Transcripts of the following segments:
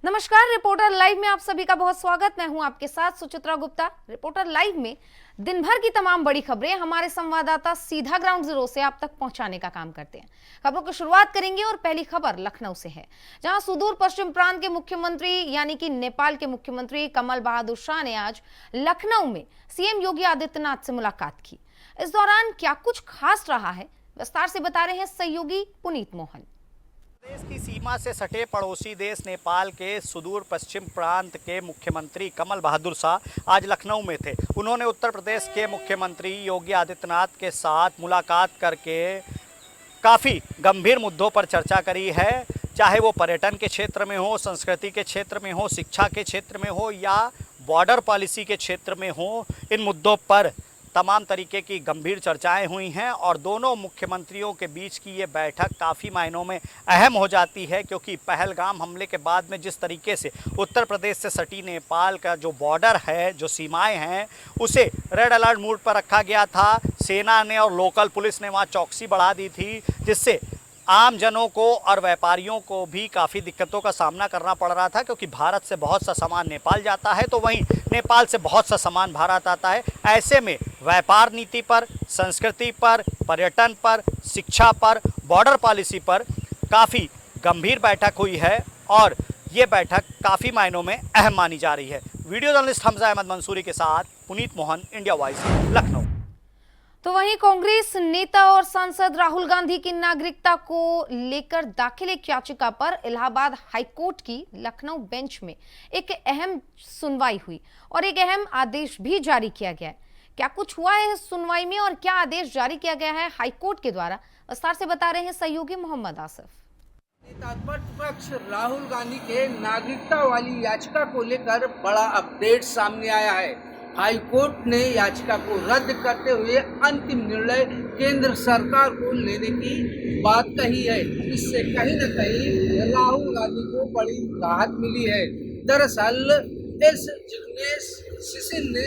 नमस्कार, reporter live में आप सभी का बहुत स्वागत। मैं हूं आपके साथ सुचित्रा गुप्ता। रिपोर्टर लाइव में दिन भर की तमाम बड़ी खबरें हमारे संवाददाता सीधा ग्राउंड जीरो से आप तक पहुंचाने का काम करते हैं। खबरों की शुरुआत करेंगे और पहली खबर लखनऊ से है, जहां सुदूर पश्चिम प्रांत के मुख्यमंत्री यानी कि नेपाल के मुख्यमंत्री कमल बहादुर शाह ने आज लखनऊ में सीएम योगी आदित्यनाथ से मुलाकात की। इस दौरान क्या कुछ खास रहा है, विस्तार से बता रहे हैं सहयोगी पुनीत मोहन। देश की सीमा से सटे पड़ोसी देश नेपाल के सुदूर पश्चिम प्रांत के मुख्यमंत्री कमल बहादुर शाह आज लखनऊ में थे। उन्होंने उत्तर प्रदेश के मुख्यमंत्री योगी आदित्यनाथ के साथ मुलाकात करके काफ़ी गंभीर मुद्दों पर चर्चा करी है, चाहे वो पर्यटन के क्षेत्र में हो, संस्कृति के क्षेत्र में हो, शिक्षा के क्षेत्र में हो या बॉर्डर पॉलिसी के क्षेत्र में हो। इन मुद्दों पर तमाम तरीके की गंभीर चर्चाएं हुई हैं और दोनों मुख्यमंत्रियों के बीच की ये बैठक काफ़ी मायनों में अहम हो जाती है, क्योंकि पहलगाम हमले के बाद में जिस तरीके से उत्तर प्रदेश से सटी नेपाल का जो बॉर्डर है, जो सीमाएं हैं, उसे रेड अलर्ट मोड पर रखा गया था। सेना ने और लोकल पुलिस ने वहाँ चौकसी बढ़ा दी थी, जिससे आम जनों को और व्यापारियों को भी काफ़ी दिक्कतों का सामना करना पड़ रहा था, क्योंकि भारत से बहुत सा सामान नेपाल जाता है तो वहीं नेपाल से बहुत सा सामान भारत आता है। ऐसे में व्यापार नीति पर, संस्कृति पर, पर्यटन पर, शिक्षा पर, बॉर्डर पॉलिसी पर काफ़ी गंभीर बैठक हुई है और ये बैठक काफ़ी मायनों में अहम मानी जा रही है। वीडियो जर्नलिस्ट हमजा अहमद मंसूरी के साथ पुनीत मोहन, इंडिया वॉइस, लखनऊ। तो वहीं कांग्रेस नेता और सांसद राहुल गांधी की नागरिकता को लेकर दाखिल एक याचिका पर इलाहाबाद हाईकोर्ट की लखनऊ बेंच में एक अहम सुनवाई हुई और एक अहम आदेश भी जारी किया गया है। क्या कुछ हुआ है इस सुनवाई में और क्या आदेश जारी किया गया है हाईकोर्ट के द्वारा, विस्तार से बता रहे हैं सहयोगी मोहम्मद आसिफ। प्रतिपक्ष राहुल गांधी के नागरिकता वाली याचिका को लेकर बड़ा अपडेट सामने आया है। हाईकोर्ट ने याचिका को रद्द करते हुए अंतिम निर्णय केंद्र सरकार को लेने की बात कही है। इससे कहीं न कहीं राहुल गांधी को बड़ी राहत मिली है। दरअसल एस जिग्नेश सिसिल ने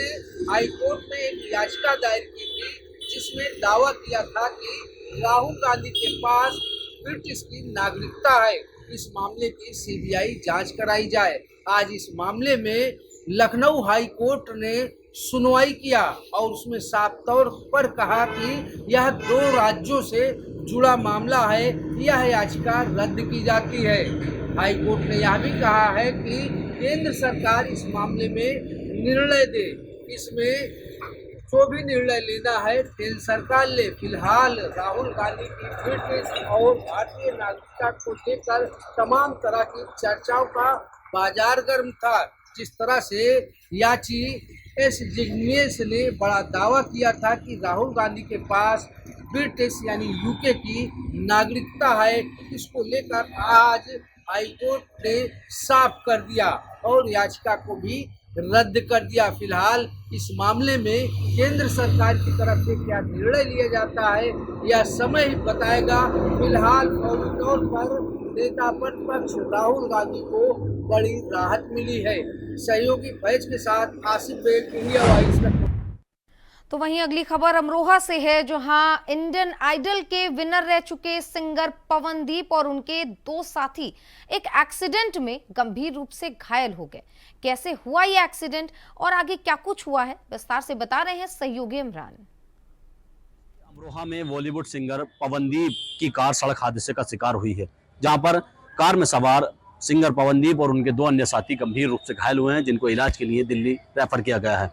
हाईकोर्ट में एक याचिका दायर की थी, जिसमें दावा किया था कि राहुल गांधी के पास ब्रिटिश की नागरिकता है। इस मामले की सीबीआई जांच कराई जाए। आज इस मामले में लखनऊ हाई कोर्ट ने सुनवाई किया और उसमें साफ तौर पर कहा कि यह दो राज्यों से जुड़ा मामला है, यह याचिका रद्द की जाती है। हाई कोर्ट ने यह भी कहा है कि केंद्र सरकार इस मामले में निर्णय दे। इसमें जो भी निर्णय लेना है केंद्र सरकार ले। फिलहाल राहुल गांधी की ब्रिटिश और भारतीय नागरिकता को लेकर तमाम तरह की चर्चाओं का बाजार गर्म था। जिस तरह से याची एस जिग्नेश ने बड़ा दावा किया था कि राहुल गांधी के पास ब्रिटिश यानी यूके की नागरिकता है, इसको लेकर आज हाईकोर्ट ने साफ कर दिया और याचिका को भी रद्द कर दिया। फिलहाल इस मामले में केंद्र सरकार की तरफ से क्या निर्णय लिया जाता है यह समय ही बताएगा। फिलहाल फौरी तौर पर नेता प्रतिपक्ष राहुल गांधी को बड़ी राहत मिली है। सहयोगी फैज के साथ आसिफ बेग, इंडिया वॉइस। तो वहीं अगली खबर अमरोहा से है, जहां इंडियन आइडल के विनर रह चुके सिंगर पवनदीप और उनके दो साथी एक एक्सीडेंट में गंभीर रूप से घायल हो गए। कैसे हुआ ये एक्सीडेंट और आगे क्या कुछ हुआ है, विस्तार से बता रहे हैं सहयोगी इमरान। अमरोहा में बॉलीवुड सिंगर पवनदीप की कार सड़क हादसे का शिकार हुई है, जहां पर कार में सवार सिंगर पवनदीप और उनके दो अन्य साथी गंभीर रूप से घायल हुए हैं, जिनको इलाज के लिए दिल्ली रेफर किया गया है।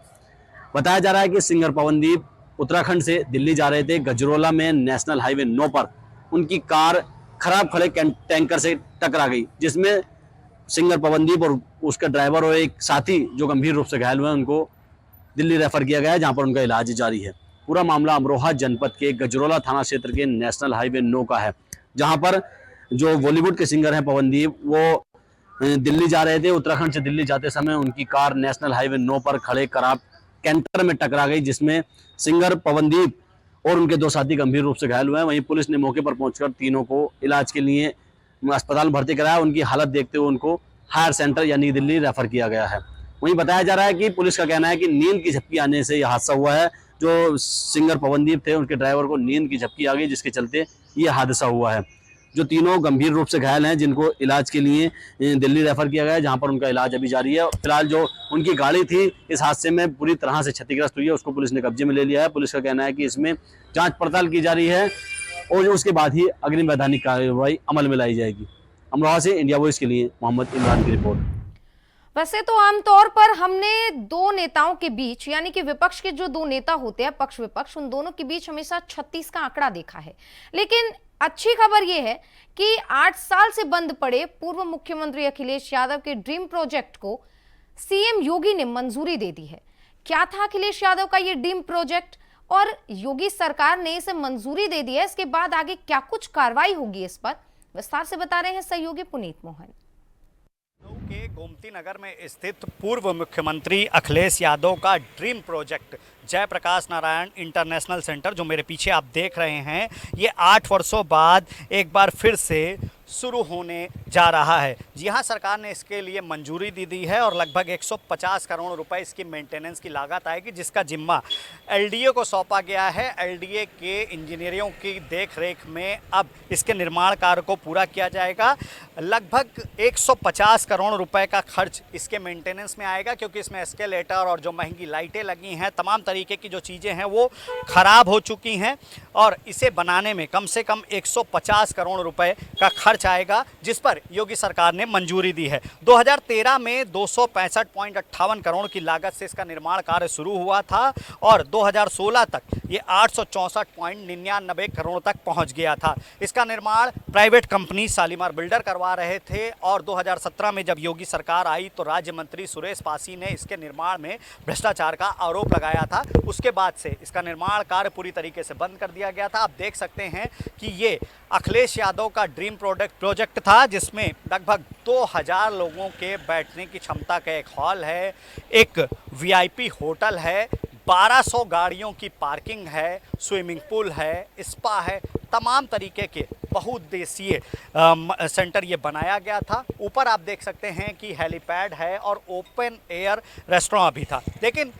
बताया जा रहा है कि सिंगर पवनदीप उत्तराखंड से दिल्ली जा रहे थे। गजरोला में नेशनल हाईवे 9 पर उनकी कार खराब खड़े टैंकर से टकरा गई, जिसमें सिंगर पवनदीप और उसका ड्राइवर और एक साथी जो गंभीर रूप से घायल हुए हैं, उनको दिल्ली रेफर किया गया है, जहां पर उनका इलाज जारी है। पूरा मामला अमरोहा जनपद के गजरोला थाना क्षेत्र के नेशनल हाईवे 9 का है, जहां पर जो बॉलीवुड के सिंगर हैं पवनदीप, वो दिल्ली जा रहे थे। उत्तराखंड से दिल्ली जाते समय उनकी कार नेशनल हाईवे 9 पर खड़े खराब कैंटर में टकरा गई, जिसमें सिंगर पवनदीप और उनके दो साथी गंभीर रूप से घायल हुए हैं। वहीं पुलिस ने मौके पर पहुंचकर तीनों को इलाज के लिए अस्पताल भर्ती कराया। उनकी हालत देखते हुए उनको हायर सेंटर यानी दिल्ली रेफर किया गया है। वहीं बताया जा रहा है कि पुलिस का कहना है कि नींद की झपकी आने से यह हादसा हुआ है। जो सिंगर पवनदीप थे, उनके ड्राइवर को नींद की झपकी आ गई, जिसके चलते ये हादसा हुआ है। जो तीनों गंभीर रूप से घायल हैं, जिनको इलाज के लिए दिल्ली रेफर किया गया है, जहां पर उनका इलाज अभी जारी है। फिलहाल जो उनकी गाड़ी थी इस हादसे में पूरी तरह से क्षतिग्रस्त हुई है, उसको पुलिस ने कब्जे में ले लिया है। पुलिस का कहना है कि इसमें जांच पड़ताल की जा रही है और उसके बाद ही अग्रिम वैधानिक कार्रवाई अमल में लाई जाएगी। अमरोहा से इंडिया वॉइस के लिए मोहम्मद इमरान की रिपोर्ट। वैसे तो आमतौर पर हमने दो नेताओं के बीच, यानी कि विपक्ष के जो दो नेता होते हैं, पक्ष विपक्ष, उन दोनों के बीच हमेशा 36 का आंकड़ा देखा है। लेकिन अच्छी खबर यह है कि 8 साल से बंद पड़े पूर्व मुख्यमंत्री अखिलेश यादव के ड्रीम प्रोजेक्ट को सीएम योगी ने मंजूरी दे दी है। क्या था अखिलेश यादव का ये ड्रीम प्रोजेक्ट और योगी सरकार ने इसे मंजूरी दे दी है, इसके बाद आगे क्या कुछ कार्रवाई होगी, इस पर विस्तार से बता रहे हैं सहयोगी पुनीत मोहन। लखनऊ के गोमती नगर में स्थित पूर्व मुख्यमंत्री अखिलेश यादव का dream project Jayaprakash Narayan international centre, जो मेरे पीछे आप देख रहे हैं, ये 8 वर्षों बाद एक बार फिर से शुरू होने जा रहा है। जी हाँ, सरकार ने इसके लिए मंजूरी दी है और लगभग 150 करोड़ रुपए इसकी मेंटेनेंस की लागत आएगी, जिसका जिम्मा एलडीए को सौंपा गया है। एलडीए के इंजीनियरों की देखरेख में अब इसके निर्माण कार्य को पूरा किया जाएगा। लगभग 150 करोड़ रुपए का खर्च इसके मेंटेनेंस में आएगा, क्योंकि इसमें एस्केलेटर और जो महंगी लाइटें लगी हैं, तमाम तरीके की जो चीज़ें हैं वो ख़राब हो चुकी हैं और इसे बनाने में कम से कम 150 करोड़ रुपए का खर्च आएगा, जिस पर योगी सरकार ने मंजूरी दी है। 2013 में 265.58 करोड़ की लागत से इसका निर्माण कार्य शुरू हुआ था और 2016 तक ये 864.99 करोड़ तक पहुंच गया था। इसका निर्माण प्राइवेट कंपनी शालीमार बिल्डर करवा रहे थे और 2017 में जब योगी सरकार आई तो राज्य मंत्री सुरेश पासी ने इसके निर्माण में भ्रष्टाचार का आरोप लगाया था। उसके बाद से इसका निर्माण कार्य पूरी तरीके से बंद कर दिया गया था। आप देख सकते हैं कि ये अखिलेश यादव का ड्रीम प्रोजेक्ट था, जिसमें लगभग 2000 लोगों के बैठने की क्षमता का एक हॉल है, एक वीआईपी होटल है, 1200 गाड़ियों की पार्किंग है, स्विमिंग पूल है, स्पा है, तमाम तरीके के बहुउद्देशीय सेंटर ये बनाया गया था। ऊपर आप देख सकते हैं कि हेलीपैड है और ओपन एयर रेस्टोरेंट भी था। लेकिन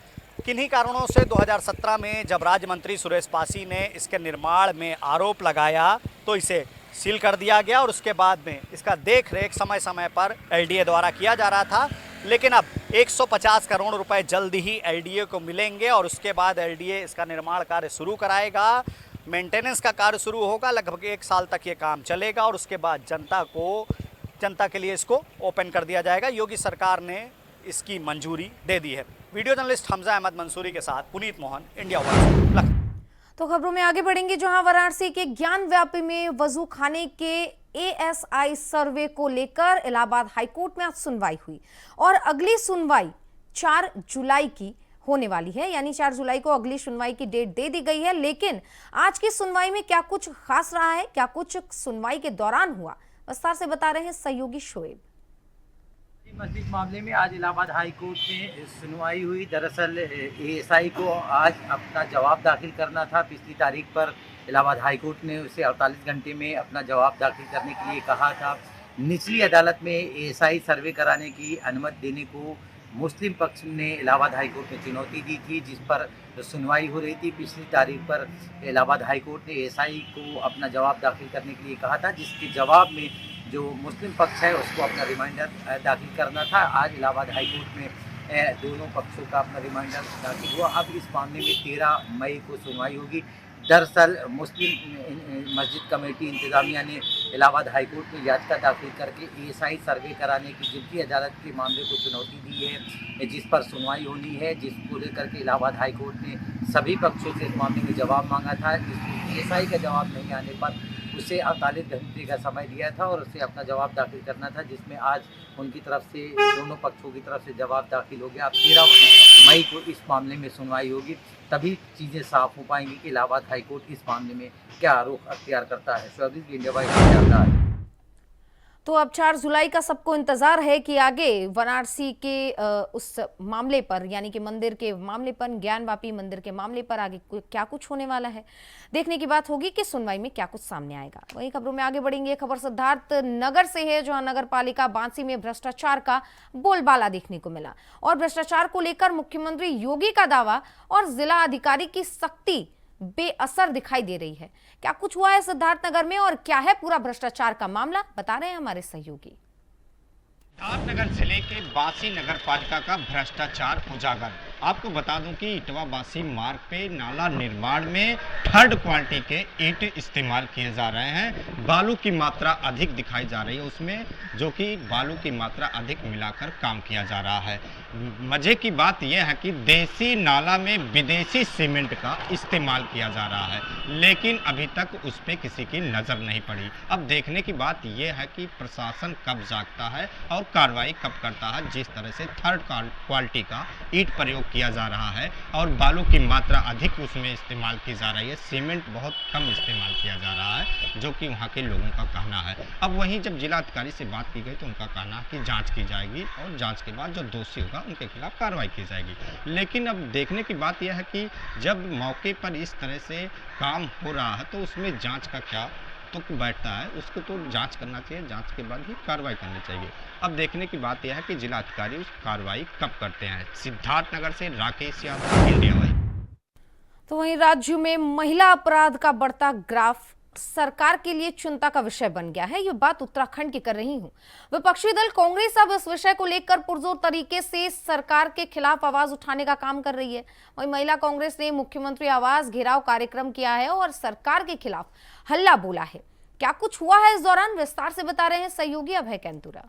किन्हीं कारणों से 2017 में जब राज्य मंत्री सुरेश पासी ने इसके निर्माण में आरोप लगाया तो इसे सील कर दिया गया और उसके बाद में इसका देख रेख समय समय पर एलडीए द्वारा किया जा रहा था। लेकिन अब 150 करोड़ रुपए जल्द ही एलडीए को मिलेंगे और उसके बाद एलडीए इसका निर्माण कार्य शुरू कराएगा। मेंटेनेंस का कार्य शुरू होगा, लगभग 1 साल तक ये काम चलेगा और उसके बाद जनता के लिए इसको ओपन कर दिया जाएगा। योगी सरकार ने इसकी मंजूरी दे दी है। वीडियो जर्नलिस्ट हमजा अहमद मंसूरी के साथ पुनीत मोहन, इंडिया वॉइस, लखनऊ। तो खबरों में आगे बढ़ेंगे, जहां वाराणसी के ज्ञान व्यापी में वजू खाने के एएसआई सर्वे को लेकर इलाहाबाद हाईकोर्ट में आज सुनवाई हुई और अगली सुनवाई 4 जुलाई की होने वाली है। यानी 4 जुलाई को अगली सुनवाई की डेट दे दी गई है। लेकिन आज की सुनवाई में क्या कुछ खास रहा है, क्या कुछ सुनवाई के दौरान हुआ, विस्तार से बता रहे हैं सहयोगी शोएब। मस्जिद मामले में आज इलाहाबाद हाई कोर्ट में सुनवाई हुई। दरअसल एएसआई को आज अपना जवाब दाखिल करना था। पिछली तारीख पर इलाहाबाद हाई कोर्ट ने उसे 48 घंटे में अपना जवाब दाखिल करने के लिए कहा था। निचली अदालत में एएसआई सर्वे कराने की अनुमति देने को मुस्लिम पक्ष ने इलाहाबाद हाई कोर्ट में चुनौती दी थी, जिस पर सुनवाई हो रही थी। पिछली तारीख पर इलाहाबाद हाई कोर्ट ने एएसआई को अपना जवाब दाखिल करने के लिए कहा था, जिसके जवाब में जो मुस्लिम पक्ष है उसको अपना रिमाइंडर दाखिल करना था। आज इलाहाबाद हाई कोर्ट में दोनों पक्षों का अपना रिमाइंडर दाखिल हुआ। अब इस मामले में 13 मई को सुनवाई होगी। दरअसल मुस्लिम मस्जिद कमेटी इंतजामिया ने इलाहाबाद हाई कोर्ट में याचिका दाखिल करके एएसआई सर्वे कराने की निचली अदालत के मामले को चुनौती दी है, जिस पर सुनवाई होनी है, जिसको लेकर के इलाहाबाद हाई कोर्ट ने सभी पक्षों से इस मामले में जवाब मांगा था। एएसआई का जवाब नहीं आने पर उसे 48 घंटे का समय दिया था और उसे अपना जवाब दाखिल करना था, जिसमें आज उनकी तरफ से, दोनों पक्षों की तरफ से जवाब दाखिल हो गया। अब 13 मई को इस मामले में सुनवाई होगी, तभी चीज़ें साफ हो पाएंगी कि इलाहाबाद हाई कोर्ट इस मामले में क्या रुख अख्तियार करता है। चौधरी इंडिया वाइस जानता है। तो अब 4 जुलाई का सबको इंतजार है कि आगे वाराणसी के उस मामले पर, यानी कि मंदिर के मामले पर, ज्ञानवापी मंदिर के मामले पर आगे क्या कुछ होने वाला है। देखने की बात होगी कि सुनवाई में क्या कुछ सामने आएगा। वही खबरों में आगे बढ़ेंगे। खबर सिद्धार्थ नगर से है, जहां नगर पालिका बांसी में भ्रष्टाचार का बोलबाला देखने को मिला और भ्रष्टाचार को लेकर मुख्यमंत्री योगी का दावा और जिला अधिकारी की सख्ती बेअसर दिखाई दे रही है। क्या कुछ हुआ है सिद्धार्थनगर में और क्या है पूरा भ्रष्टाचार का मामला, बता रहे हैं हमारे सहयोगी। सिद्धार्थनगर जिले के बासी नगर पालिका का भ्रष्टाचार उजागर। आपको बता दूं कि इटवा बासी मार्ग पे नाला निर्माण में थर्ड क्वालिटी के ईंट इस्तेमाल किए जा रहे हैं। बालू की मात्रा अधिक दिखाई जा रही है उसमें, जो कि बालू की मात्रा अधिक मिलाकर काम किया जा रहा है। मजे की बात यह है कि देसी नाला में विदेशी सीमेंट का इस्तेमाल किया जा रहा है, लेकिन अभी तक उस पर किसी की नज़र नहीं पड़ी। अब देखने की बात यह है कि प्रशासन कब जागता है और कार्रवाई कब करता है। जिस तरह से थर्ड क्वालिटी का ईंट प्रयोग किया जा रहा है और बालू की मात्रा अधिक उसमें इस्तेमाल की जा रही है, सीमेंट बहुत कम इस्तेमाल किया जा रहा है, जो कि वहाँ के लोगों का कहना है। अब वहीं जब जिलाधिकारी से बात की गई तो उनका कहना है कि जांच की जाएगी और जांच के बाद जो दोषी होगा उनके खिलाफ कार्रवाई की जाएगी। लेकिन अब देखने की बात यह है कि जब मौके पर इस तरह से काम हो रहा है तो उसमें जाँच का क्या तुक बैठता है, उसको तो जांच करना चाहिए, जांच के बाद ही कार्रवाई करनी चाहिए। अब देखने की बात यह है कि जिलाधिकारी उस कार्रवाई कब करते हैं। सिद्धार्थनगर से राकेश यादव, इंडिया वाइज। तो वहीं राज्य में महिला अपराध का बढ़ता ग्राफ सरकार के लिए चिंता का विषय बन गया है। ये बात उत्तराखंड की कर रही हूं। विपक्षी दल कांग्रेस अब इस विषय को लेकर पुरजोर तरीके से सरकार के खिलाफ आवाज उठाने का काम कर रही है। वहीं महिला कांग्रेस ने मुख्यमंत्री आवास घेराव कार्यक्रम किया है और सरकार के खिलाफ हल्ला बोला है। क्या कुछ हुआ है इस दौरान, विस्तार से बता रहे हैं सहयोगी अभय कैंतुरा।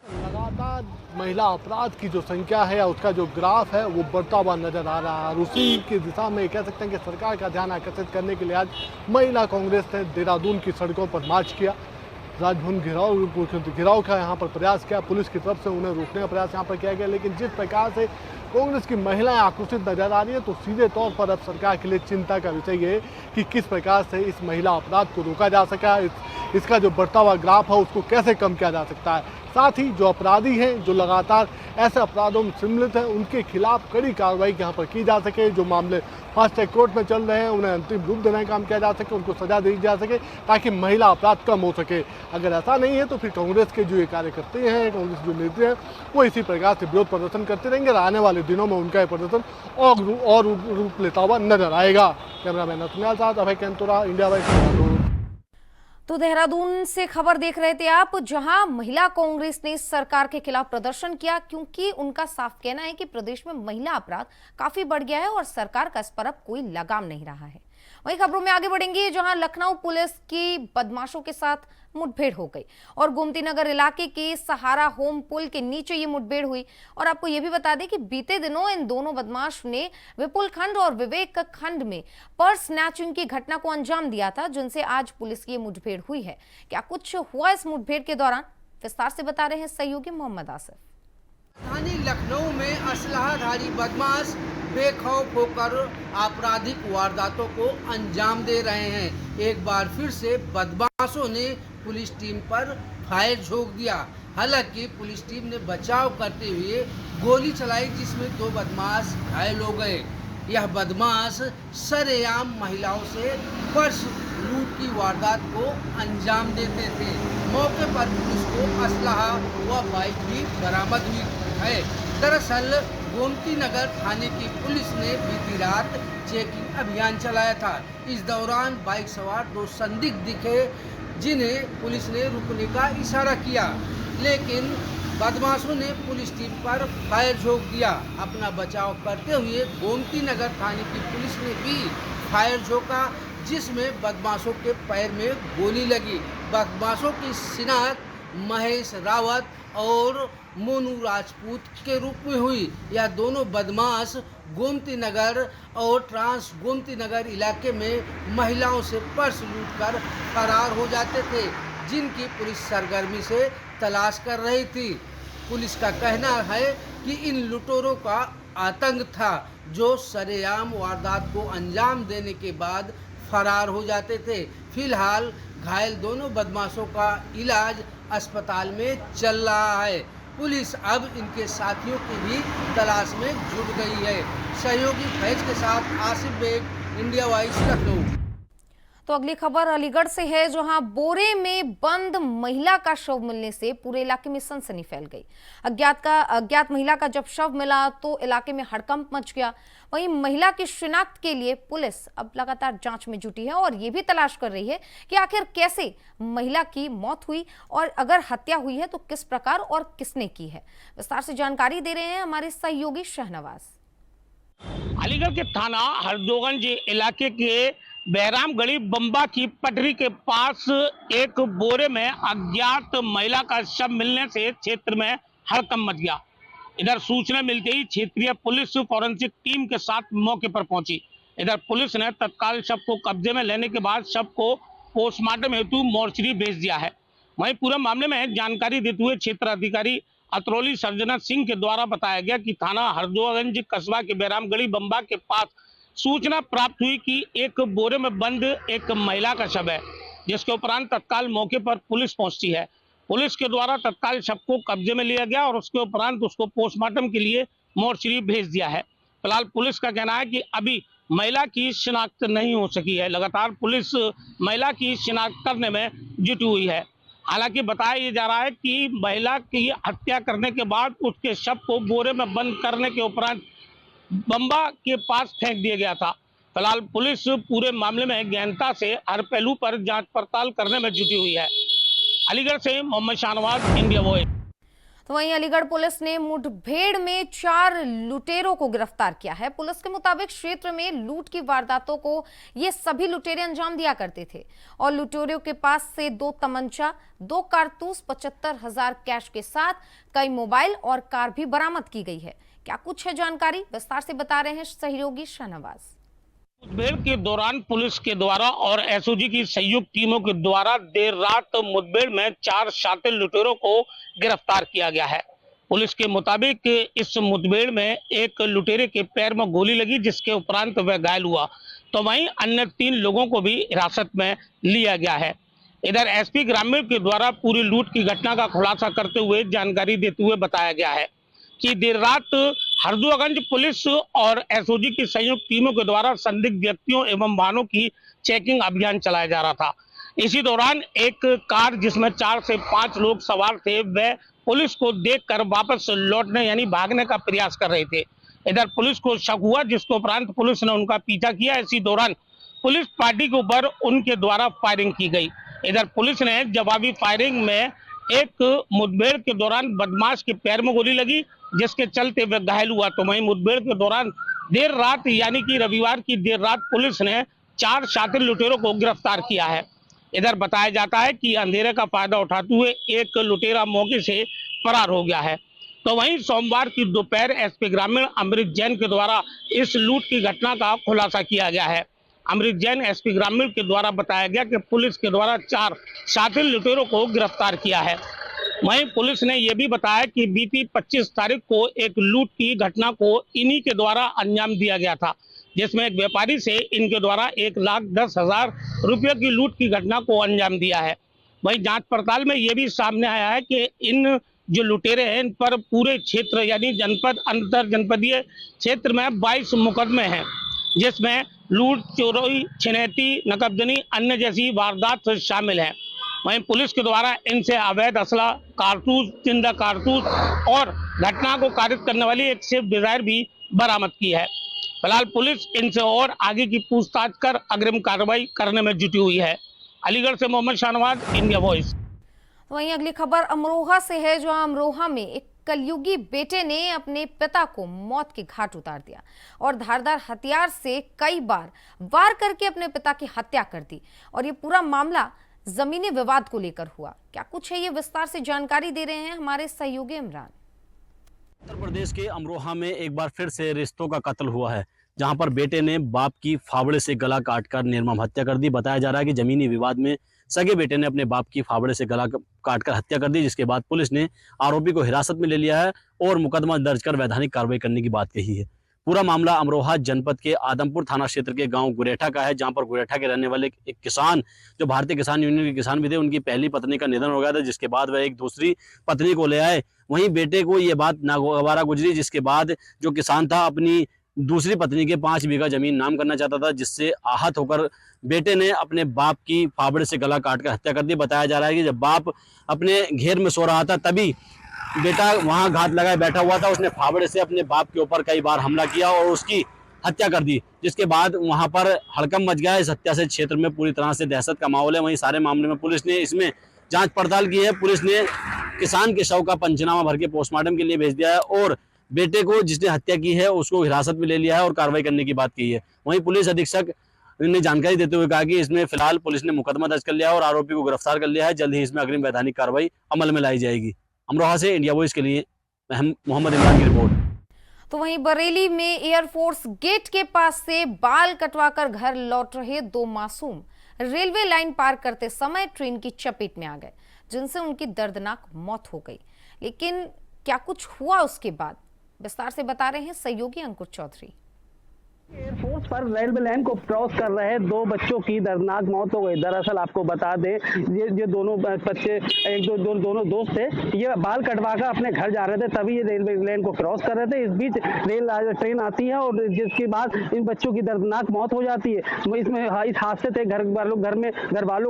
लगातार महिला अपराध की जो संख्या है, उसका जो ग्राफ है वो बढ़ता हुआ नजर आ रहा है और उसी की दिशा में कह सकते हैं कि सरकार का ध्यान आकर्षित करने के लिए आज महिला कांग्रेस ने देहरादून की सड़कों पर मार्च किया। राजभवन घेराव का यहाँ पर प्रयास किया, पुलिस की तरफ से उन्हें रोकने का प्रयास यहाँ पर किया गया। लेकिन जिस प्रकार से कांग्रेस की महिलाएं आक्रोशित नजर आ रही है तो सीधे तौर पर अब सरकार के लिए चिंता का विषय है कि किस प्रकार से इस महिला अपराध को रोका जा सका, इसका जो बढ़ता हुआ ग्राफ है उसको कैसे कम किया जा सकता है। साथ ही जो अपराधी हैं, जो लगातार ऐसे अपराधों में सम्मिलित हैं, उनके खिलाफ कड़ी कार्रवाई यहाँ पर की जा सके। जो मामले फास्ट ट्रैक कोर्ट में चल रहे हैं उन्हें अंतिम रूप देने का काम किया जा सके, उनको सजा दी जा सके ताकि महिला अपराध कम हो सके। अगर ऐसा नहीं है तो फिर कांग्रेस के जो ये कार्यकर्ते हैं, कांग्रेस जो नेता हैं, वो इसी प्रकार से विरोध प्रदर्शन करते रहेंगे और आने वाले दिनों में उनका ये प्रदर्शन और रूप लेता हुआ नजर आएगा। कैमरामैन नथुनियाल साथ अभय कैंतुरा, इंडिया वाइज। तो देहरादून से खबर देख रहे थे आप, जहां महिला कांग्रेस ने सरकार के खिलाफ प्रदर्शन किया क्योंकि उनका साफ कहना है कि प्रदेश में महिला अपराध काफी बढ़ गया है और सरकार का इस पर अब कोई लगाम नहीं रहा है। वही खबरों में आगे बढ़ेंगे, जहां लखनऊ पुलिस की बदमाशों के साथ मुठभेड़ हो गई और गोमती नगर इलाके के सहारा होम पुल के नीचे ये मुठभेड़ हुई। और आपको ये भी बता दें कि बीते दिनों इन दोनों बदमाश ने विपुल खंड और विवेक खंड में पर्स स्नैचिंग की घटना को अंजाम दिया था, जिनसे आज पुलिस की मुठभेड़ हुई है। क्या कुछ हुआ इस मुठभेड़ के दौरान, विस्तार से बता रहे हैं सहयोगी मोहम्मद आसिफ। राजधानी लखनऊ में असलहाधारी बदमाश बेखौफ होकर आपराधिक वारदातों को अंजाम दे रहे हैं। एक बार फिर से बदमाशों ने पुलिस टीम पर फायर झोंक दिया। हालांकि पुलिस टीम ने बचाव करते हुए गोली चलाई, जिसमें 2 बदमाश घायल हो गए। यह बदमाश सरेआम महिलाओं से पर्स लूट की वारदात को अंजाम देते थे। मौके पर पुलिस को असलहा व बाइक भी बरामद हुई है। दरअसल गोमती नगर थाने की पुलिस ने बीती रात चेकिंग अभियान चलाया था। इस दौरान बाइक सवार 2 संदिग्ध दिखे, जिन्हें पुलिस ने रुकने का इशारा किया, लेकिन बदमाशों ने पुलिस टीम पर फायर झोंक दिया। अपना बचाव करते हुए गोमती नगर थाने की पुलिस ने भी फायर झोंका, जिसमें बदमाशों के पैर में गोली लगी। बदमाशों की शिनाख्त महेश रावत और मोनू राजपूत के रूप में हुई। यह दोनों बदमाश गोमती नगर और ट्रांस गोमती नगर इलाके में महिलाओं से पर्स लूटकर फरार हो जाते थे, जिनकी पुलिस सरगर्मी से तलाश कर रही थी। पुलिस का कहना है कि इन लुटेरों का आतंक था, जो सरेआम वारदात को अंजाम देने के बाद फरार हो जाते थे। फिलहाल घायल दोनों बदमाशों का इलाज अस्पताल में चल रहा है। पुलिस अब इनके साथियों की भी तलाश में जुट गई है। सहयोगी फैज के साथ आसिफ बेग, इंडिया वाइज, लखनऊ। तो अगली खबर अलीगढ़ से है, जहां बोरे में बंद महिला का शव मिलने से पूरे इलाके में सनसनी फैल गई। अज्ञात महिला का जब शव मिला तो इलाके में हड़कंप मच गया। वहीं महिला की शिनाख्त के लिए पुलिस अब लगातार जांच में जुटी है और ये भी तलाश कर रही है कि आखिर कैसे महिला की मौत हुई और अगर हत्या हुई है तो किस प्रकार और किसने की है। विस्तार से जानकारी दे रहे हैं हमारे सहयोगी शहनवाज। अलीगढ़ के थाना हरदोगंज इलाके के बहराम गली बम्बा की पटरी के पास एक बोरे में अज्ञात महिला का शव मिलने से क्षेत्र में हड़कंप मच गया। इधर सूचना मिलते ही क्षेत्रीय पुलिस फॉरेंसिक टीम के साथ मौके पर पहुंची। इधर पुलिस ने तत्काल शव को कब्जे में लेने के बाद शव को पोस्टमार्टम हेतु मोर्चरी भेज दिया है। वहीं पूरे मामले में जानकारी देते हुए क्षेत्र अधिकारी अतरौली सर्जना सिंह के द्वारा बताया गया कि थाना हरदोगंज कस्बा के बहराम गली बम्बा के पास सूचना प्राप्त हुई कि एक बोरे में बंद एक महिला का शव है, जिसके उपरांत तत्काल मौके पर पुलिस पहुंचती है। पुलिस के द्वारा तत्काल शव को कब्जे में लिया गया और उसके उपरांत उसको पोस्टमार्टम के लिए मोर्चरी भेज दिया है। फिलहाल पुलिस का कहना है कि अभी महिला की शिनाख्त नहीं हो सकी है। लगातार पुलिस महिला की शिनाख्त करने में जुटी हुई है। हालांकि बताया जा रहा है कि महिला की हत्या करने के बाद उसके शव को बोरे में बंद करने के उपरांत बम्बा के पास फेंक दिया गया था। फिलहाल पुलिस पूरे मामले में गहनता से हर पहलू पर जांच पड़ताल करने में जुटी हुई है। अलीगढ़ से मोहम्मद शाहनवाज, इंडिया वॉइस। तो वहीं अलीगढ़ पुलिस ने मुठभेड़ में 4 लुटेरों को गिरफ्तार किया है। पुलिस के मुताबिक क्षेत्र में लूट की वारदातों को ये सभी लुटेरे अंजाम दिया करते थे और लुटेरों के पास से 2 तमंचा, 2 कारतूस, 75,000 कैश के साथ कई मोबाइल और कार भी बरामद की गई है। क्या कुछ है जानकारी, विस्तार से बता रहे हैं सहयोगी शहनवाज। मुठभेड़ के दौरान पुलिस के द्वारा और एसओजी की संयुक्त टीमों के द्वारा देर रात मुठभेड़ में 4 शातिर लुटेरों को गिरफ्तार किया गया है। पुलिस के मुताबिक इस मुठभेड़ में एक लुटेरे के पैर में गोली लगी, जिसके उपरांत वह घायल हुआ। तो वहीं अन्य 3 लोगों को भी हिरासत में लिया गया है। इधर एसपी ग्रामीण के द्वारा पूरी लूट की घटना का खुलासा करते हुए जानकारी देते हुए बताया गया है कि देर रात हरदोगंज पुलिस और एसओजी की संयुक्त टीमों के द्वारा संदिग्ध व्यक्तियों एवं वाहनों की चेकिंग अभियान चलाया जा रहा था। इसी दौरान एक कार जिसमें 4 से 5 लोग सवार थे, वह पुलिस को देखकर वापस लौटने यानी भागने का प्रयास कर रहे थे। इधर पुलिस को शक हुआ, जिसके उपरांत पुलिस ने उनका पीछा किया। इसी दौरान पुलिस पार्टी के ऊपर उनके द्वारा फायरिंग की गई। इधर पुलिस ने जवाबी फायरिंग में एक मुठभेड़ के दौरान बदमाश के पैर में गोली लगी, जिसके चलते वह घायल हुआ। तो वहीं मुठभेड़ के दौरान देर रात यानी कि रविवार की देर रात पुलिस ने 4 शातिर लुटेरों को गिरफ्तार किया है। इधर बताया जाता है कि अंधेरे का फायदा उठाते हुए एक लुटेरा मौके से फरार हो गया है। तो वहीं सोमवार की दोपहर एसपी ग्रामीण अमृत जैन के द्वारा इस लूट की घटना का खुलासा किया गया है। अमृत जैन एसपी ग्रामीण के द्वारा बताया गया कि पुलिस के द्वारा 4 शातिर लुटेरों को गिरफ्तार किया है। वहीं पुलिस ने यह भी बताया कि बीती 25 तारीख को एक लूट की घटना को इन्हीं के द्वारा अंजाम दिया गया था, जिसमें एक व्यापारी से इनके द्वारा 1,10,000 रुपये की लूट की घटना को अंजाम दिया है। वहीं जांच पड़ताल में यह भी सामने आया है कि इन जो लुटेरे हैं, इन पर पूरे क्षेत्र यानी जनपद अंतर जनपदीय क्षेत्र में 22 मुकदमे हैं, जिसमें लूट, चोरी, छिनैती, नकबजनी, अन्य जैसी वारदात शामिल हैं। वहीं पुलिस के द्वारा इनसे अवैध असला, कारतूस, जिंदा कारतूस और घटना को कारित करने वाली एक स्विफ्ट डिजायर भी बरामद की है। फिलहाल पुलिस इनसे और आगे की पूछताछ कर अग्रिम कार्रवाई करने में जुटी हुई है। अलीगढ़ से मोहम्मद शाहनवाज, इंडिया वॉइस। वहीं अगली खबर अमरोहा से है, जहां अमरोहा में एक कलयुगी बेटे ने अपने पिता को मौत के घाट उतार दिया और धारदार हथियार से कई बार वार करके अपने पिता की हत्या कर दी और ये पूरा मामला जमीनी विवाद को लेकर हुआ। क्या कुछ है, ये विस्तार से जानकारी दे रहे हैं हमारे सहयोगी इमरान। उत्तर प्रदेश के अमरोहा में एक बार फिर से रिश्तों का कत्ल हुआ है, जहां पर बेटे ने बाप की फावड़े से गला काटकर निर्मम हत्या कर दी। बताया जा रहा है कि जमीनी विवाद में सगे बेटे ने अपने बाप की फावड़े से गला काटकर हत्या कर दी, जिसके बाद पुलिस ने आरोपी को हिरासत में ले लिया है और मुकदमा दर्ज कर वैधानिक कार्रवाई करने की बात कही है। पूरा मामला अमरोहा जनपद के आदमपुर थाना क्षेत्र के गांव गुरेठा का है, जहां पर गुरेठा के रहने वाले एक किसान, जो भारतीय किसान यूनियन के किसान भी थे, उनकी पहली पत्नी का निधन हो गया था, जिसके बाद वह एक दूसरी पत्नी को ले आए। वहीं बेटे को ये बात नागवारा गुजरी, जिसके बाद जो किसान था अपनी दूसरी पत्नी के 5 बीघा जमीन नाम करना चाहता था, जिससे आहत होकर बेटे ने अपने बाप की फावड़े से गला काट कर हत्या कर दी। बताया जा रहा है कि जब बाप अपने घेर में सो रहा था तभी बेटा वहां घात लगाए बैठा हुआ था। उसने फावड़े से अपने बाप के ऊपर कई बार हमला किया और उसकी हत्या कर दी, जिसके बाद वहां पर हड़कंप मच गया। इस हत्या से क्षेत्र में पूरी तरह से दहशत का माहौल है। वहीं सारे मामले में पुलिस ने इसमें जांच पड़ताल की है। पुलिस ने किसान के शव का पंचनामा भर के पोस्टमार्टम के लिए भेज दिया है और बेटे को जिसने हत्या की है उसको हिरासत में ले लिया है और कार्रवाई करने की बात की है। वहीं पुलिस अधीक्षक ने जानकारी देते हुए कहा कि इसमें फिलहाल पुलिस ने मुकदमा दर्ज कर लिया है और आरोपी को गिरफ्तार कर लिया है। जल्द ही इसमें अग्रिम वैधानिक कार्रवाई अमल में लाई जाएगी। अमरोहा से इंडिया वॉइस के लिए मोहम्मद इमरान की रिपोर्ट। तो वहीं बरेली में एयरफोर्स गेट के पास से बाल कटवाकर घर लौट रहे 2 मासूम रेलवे लाइन पार करते समय ट्रेन की चपेट में आ गए, जिनसे उनकी दर्दनाक मौत हो गई। लेकिन क्या कुछ हुआ उसके बाद, विस्तार से बता रहे हैं सहयोगी अंकुर चौधरी। एयरफोर्स पर रेलवे लाइन को क्रॉस कर रहे 2 बच्चों की दर्दनाक मौत हो गई। दरअसल आपको बता दें, ये दोनों बच्चे दोनों दोस्त थे। ये बाल कटवाकर अपने घर जा रहे थे, तभी ये रेलवे लाइन को क्रॉस कर रहे थे। इस बीच ट्रेन आती है और जिसके बाद इन बच्चों की दर्दनाक मौत हो जाती है। इसमें इस हादसे से घर वालों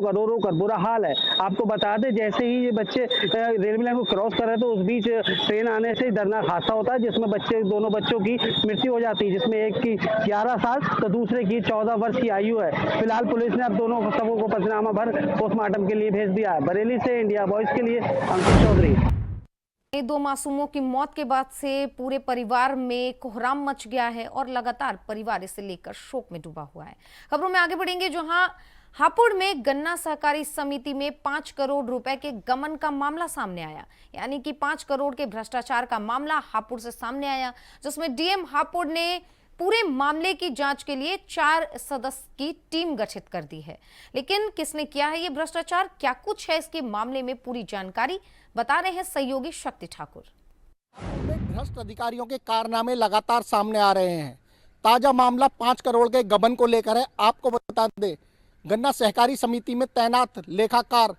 का रो कर बुरा हाल है। आपको बता दें, जैसे ही ये बच्चे रेलवे लाइन को क्रॉस कर रहे थे, उस बीच ट्रेन आने से दर्दनाक हादसा होता है, जिसमें दोनों बच्चों की मृत्यु हो जाती है, जिसमें एक की 11 साल तो दूसरे की 14 वर्ष की आयु है। फिलहाल पुलिस ने अब दोनों शवों को पंचनामा भर पोस्टमार्टम के लिए भेज दिया है। बरेली से इंडिया वॉइस के लिए अंकुर चौधरी। 2 मासूमों की मौत के बाद से पूरे परिवार में कोहराम मच गया है और लगातार परिवार इसे लेकर शोक में डूबा हुआ है। खबरों में आगे बढ़ेंगे, जहां हापुड़ में गन्ना सहकारी समिति में 5 करोड़ रुपए के गबन का मामला सामने आया। यानी कि 5 करोड़ के भ्रष्टाचार का मामला हापुड़ से सामने आया, जिसमें डीएम हापुड़ ने पूरे मामले की जांच के लिए 4 सदस्य की टीम गठित कर दी है। लेकिन किसने किया है ये भ्रष्टाचार, क्या कुछ है इसके मामले में, पूरी जानकारी बता रहे हैं सहयोगी शक्ति ठाकुर। भ्रष्ट अधिकारियों के कारनामे लगातार सामने आ रहे हैं। ताजा मामला 5 करोड़ के गबन को लेकर है। आपको बता दें, गन्ना सहकारी समिति में तैनात लेखाकार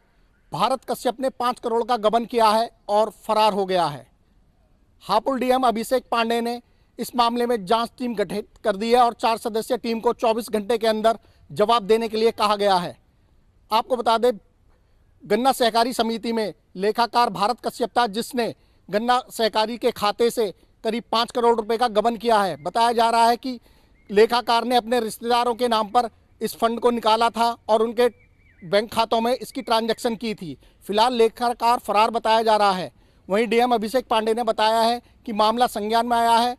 भारत कश्यप ने 5 करोड़ का गबन किया है और फरार हो गया है। हापुड़ डीएम अभिषेक पांडे ने इस मामले में जांच टीम गठित कर दी है और 4 सदस्यीय टीम को 24 घंटे के अंदर जवाब देने के लिए कहा गया है। आपको बता दें, गन्ना सहकारी समिति में लेखाकार भारत कश्यप था, जिसने गन्ना सहकारी के खाते से करीब 5 करोड़ रुपए का गबन किया है। बताया जा रहा है कि लेखाकार ने अपने रिश्तेदारों के नाम पर इस फंड को निकाला था और उनके बैंक खातों में इसकी ट्रांजैक्शन की थी। फिलहाल लेखाकार फरार बताया जा रहा है। वहीं डीएम अभिषेक पांडे ने बताया है कि मामला संज्ञान में आया है।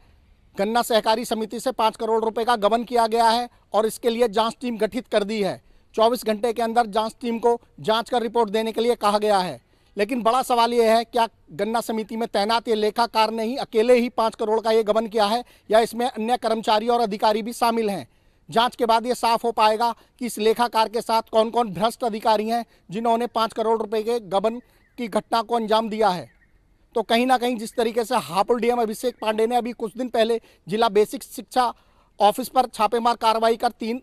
गन्ना सहकारी समिति से 5 करोड़ रुपए का गबन किया गया है और इसके लिए जांच टीम गठित कर दी है। 24 घंटे के अंदर जांच टीम को जांच कर रिपोर्ट देने के लिए कहा गया है। लेकिन बड़ा सवाल यह है, क्या गन्ना समिति में तैनात ये लेखाकार ने ही अकेले ही 5 करोड़ का ये गबन किया है या इसमें अन्य कर्मचारी और अधिकारी भी शामिल हैं। जांच के बाद ये साफ हो पाएगा कि इस लेखाकार के साथ कौन कौन भ्रष्ट अधिकारी हैं जिन्होंने 5 करोड़ रुपए के गबन की घटना को अंजाम दिया है। तो कहीं ना कहीं जिस तरीके से हापुड़ डीएम अभिषेक पांडे ने अभी कुछ दिन पहले जिला बेसिक शिक्षा ऑफिस पर छापेमार कार्रवाई कर 3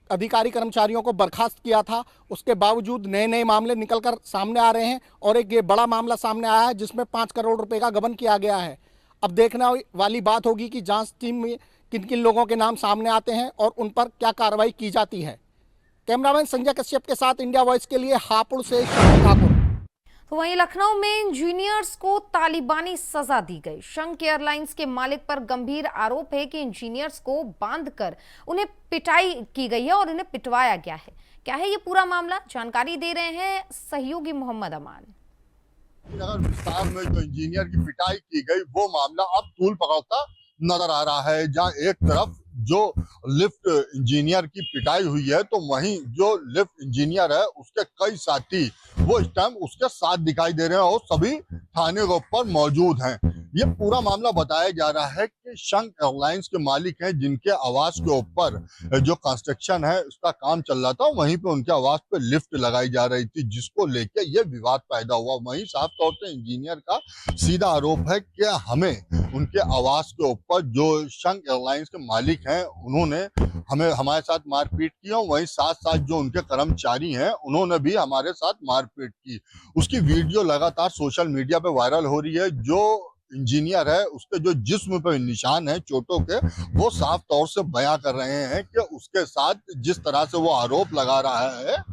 अधिकारी कर्मचारियों को बर्खास्त किया था, उसके बावजूद नए नए मामले निकलकर सामने आ रहे हैं और एक ये बड़ा मामला सामने आया है जिसमें 5 करोड़ रुपए का गबन किया गया है। अब देखने वाली बात होगी कि जांच टीम में किन किन लोगों के नाम सामने आते हैं और उन पर क्या कार्रवाई की जाती है। कैमरामैन संजय कश्यप के साथ इंडिया वॉइस के लिए हापुड़ से शक्ति ठाकुर। तो वहीं लखनऊ में इंजीनियर्स को तालिबानी सजा दी गई। शंख एयरलाइंस के मालिक पर गंभीर आरोप है कि इंजीनियर्स को बांधकर उन्हें पिटाई की गई है और उन्हें पिटवाया गया है। क्या है ये पूरा मामला, जानकारी दे रहे हैं सहयोगी मोहम्मद अमान। नगर विस्तार में जो इंजीनियर की पिटाई की गई वो मामला अब तूल पकड़ता नजर आ रहा है। जहां एक तरफ जो लिफ्ट इंजीनियर की पिटाई हुई है तो वहीं जो लिफ्ट इंजीनियर है उसके कई साथी वो इस टाइम उसके साथ दिखाई दे रहे हैं और सभी थाने के ऊपर मौजूद हैं। ये पूरा मामला बताया जा रहा है कि शंख एयरलाइंस के मालिक हैं जिनके आवास के ऊपर जो कंस्ट्रक्शन है उसका काम चल रहा था, वहीं पे उनके आवास पे लिफ्ट लगाई जा रही थी, जिसको लेके ये विवाद पैदा हुआ। वहीं साफ तौर से इंजीनियर का सीधा आरोप है कि हमें उनके आवास के ऊपर जो शंख एयरलाइंस के मालिक हैं उन्होंने हमारे साथ मारपीट की और वहीं साथ साथ जो उनके कर्मचारी हैं उन्होंने भी हमारे साथ मारपीट की। उसकी वीडियो लगातार सोशल मीडिया पे वायरल हो रही है। जो इंजीनियर है उसके जो जिस्म पे निशान है चोटों के, वो साफ तौर से बयां कर रहे हैं कि उसके साथ जिस तरह से वो आरोप लगा रहा है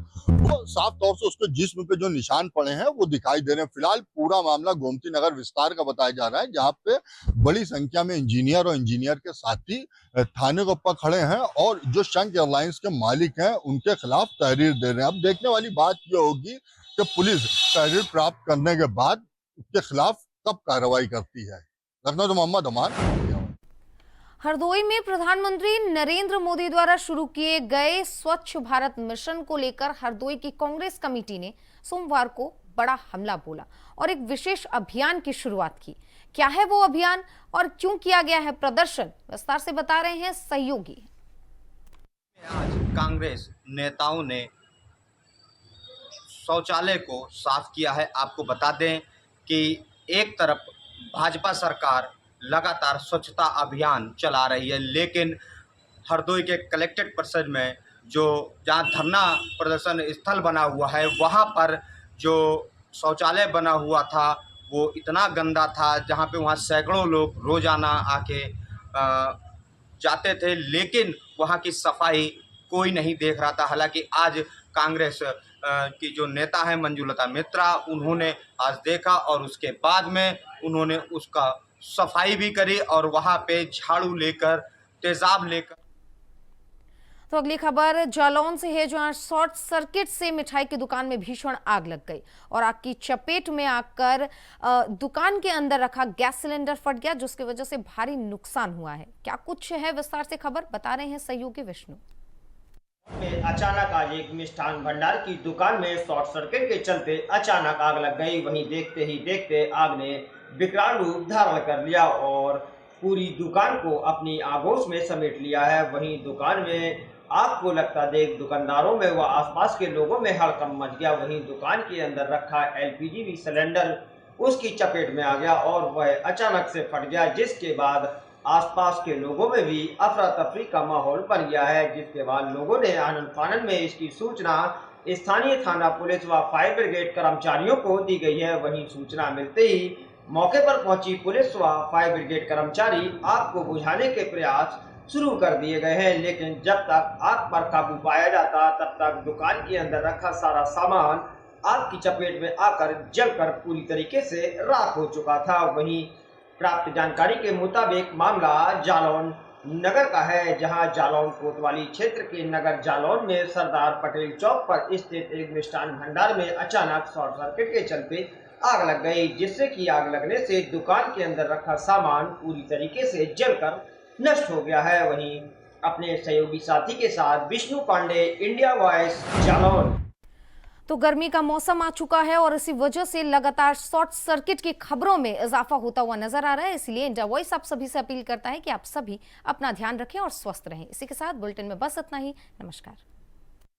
वो साफ तौर से उसके जिस्म पे जो निशान पड़े हैं वो दिखाई दे रहे हैं। फिलहाल पूरा मामला गोमती नगर विस्तार का बताया जा रहा है, जहाँ पे बड़ी संख्या में इंजीनियर और इंजीनियर के साथी थाने के ऊपर खड़े हैं और जो शंख एयरलाइंस के मालिक हैं उनके खिलाफ तहरीर दे रहे हैं। अब देखने वाली बात ये होगी कि पुलिस तहरीर प्राप्त करने के बाद उसके खिलाफ कब कार्रवाई करती है। लखनऊ से मोहम्मद अमान। हरदोई में प्रधानमंत्री नरेंद्र मोदी द्वारा शुरू किए गए स्वच्छ भारत मिशन को लेकर हरदोई की कांग्रेस कमेटी ने सोमवार को बड़ा हमला बोला और एक विशेष अभियान की शुरुआत की। क्या है वो अभियान और क्यों किया गया है प्रदर्शन, विस्तार से बता रहे हैं सहयोगी। आज कांग्रेस नेताओं ने शौचालय को साफ किया है। आपको बता दें कि एक तरफ भाजपा सरकार लगातार स्वच्छता अभियान चला रही है, लेकिन हरदोई के कलेक्ट्रेट परिसर में जो जहाँ धरना प्रदर्शन स्थल बना हुआ है वहाँ पर जो शौचालय बना हुआ था वो इतना गंदा था, जहाँ पे वहाँ सैकड़ों लोग रोजाना आके जाते थे, लेकिन वहाँ की सफाई कोई नहीं देख रहा था। हालांकि आज कांग्रेस की जो नेता है मंजुलता मित्रा, उन्होंने आज देखा और उसके बाद में उन्होंने उसका सफाई भी करी और वहां पे झाड़ू लेकर तेजाब लेकर। तो अगली खबर जालौन से है, जहां शॉर्ट सर्किट से मिठाई की दुकान में भीषण आग लग गई और आग की चपेट में आकर दुकान के अंदर रखा गैस सिलेंडर फट गया, जिसकी वजह से भारी नुकसान हुआ है। क्या कुछ है विस्तार से खबर बता रहे हैं सहयोगी विष्णु। अचानक आज एक मिष्ठान भंडार की दुकान में शॉर्ट सर्किट के चलते अचानक आग लग गई। वहीं देखते ही देखते आग ने विकराल रूप धारण कर लिया और पूरी दुकान को अपनी आगोश में समेट लिया है। वहीं दुकान में आग को लगता देख दुकानदारों में व आसपास के लोगों में हड़कंप मच गया। वहीं दुकान के अंदर रखा एलपीजी सिलेंडर उसकी चपेट में आ गया और वह अचानक से फट गया, जिसके बाद आसपास के लोगों में भी अफरा तफरी का माहौल बन गया है। जिसके बाद लोगों ने आनन फानन में इसकी सूचना स्थानीय थाना पुलिस व फायर ब्रिगेड कर्मचारियों को दी गई है। वहीं सूचना मिलते ही मौके पर पहुंची पुलिस व फायर ब्रिगेड कर्मचारी आग को बुझाने के प्रयास शुरू कर दिए गए हैं, लेकिन जब तक आग पर काबू पाया जाता तब तक दुकान के अंदर रखा सारा सामान आग की चपेट में आकर जलकर पूरी तरीके से राख हो चुका था। वहीं प्राप्त जानकारी के मुताबिक मामला जालौन नगर का है, जहां जालौन कोतवाली क्षेत्र के नगर जालौन में सरदार पटेल चौक पर स्थित एक मिष्ठान भंडार में अचानक शॉर्ट सर्किट के चलते आग लग गई, जिससे कि आग लगने से दुकान के अंदर रखा सामान पूरी तरीके से जलकर नष्ट हो गया है। वहीं अपने सहयोगी साथी के साथ विष्णु पांडे, इंडिया वॉइस, जालौन। तो गर्मी का मौसम आ चुका है और इसी वजह से लगातार शॉर्ट सर्किट की खबरों में इजाफा होता हुआ नजर आ रहा है। इसलिए इंडिया वॉइस आप सभी से अपील करता है कि आप सभी अपना ध्यान रखें और स्वस्थ रहें। इसी के साथ बुलेटिन में बस इतना ही। नमस्कार।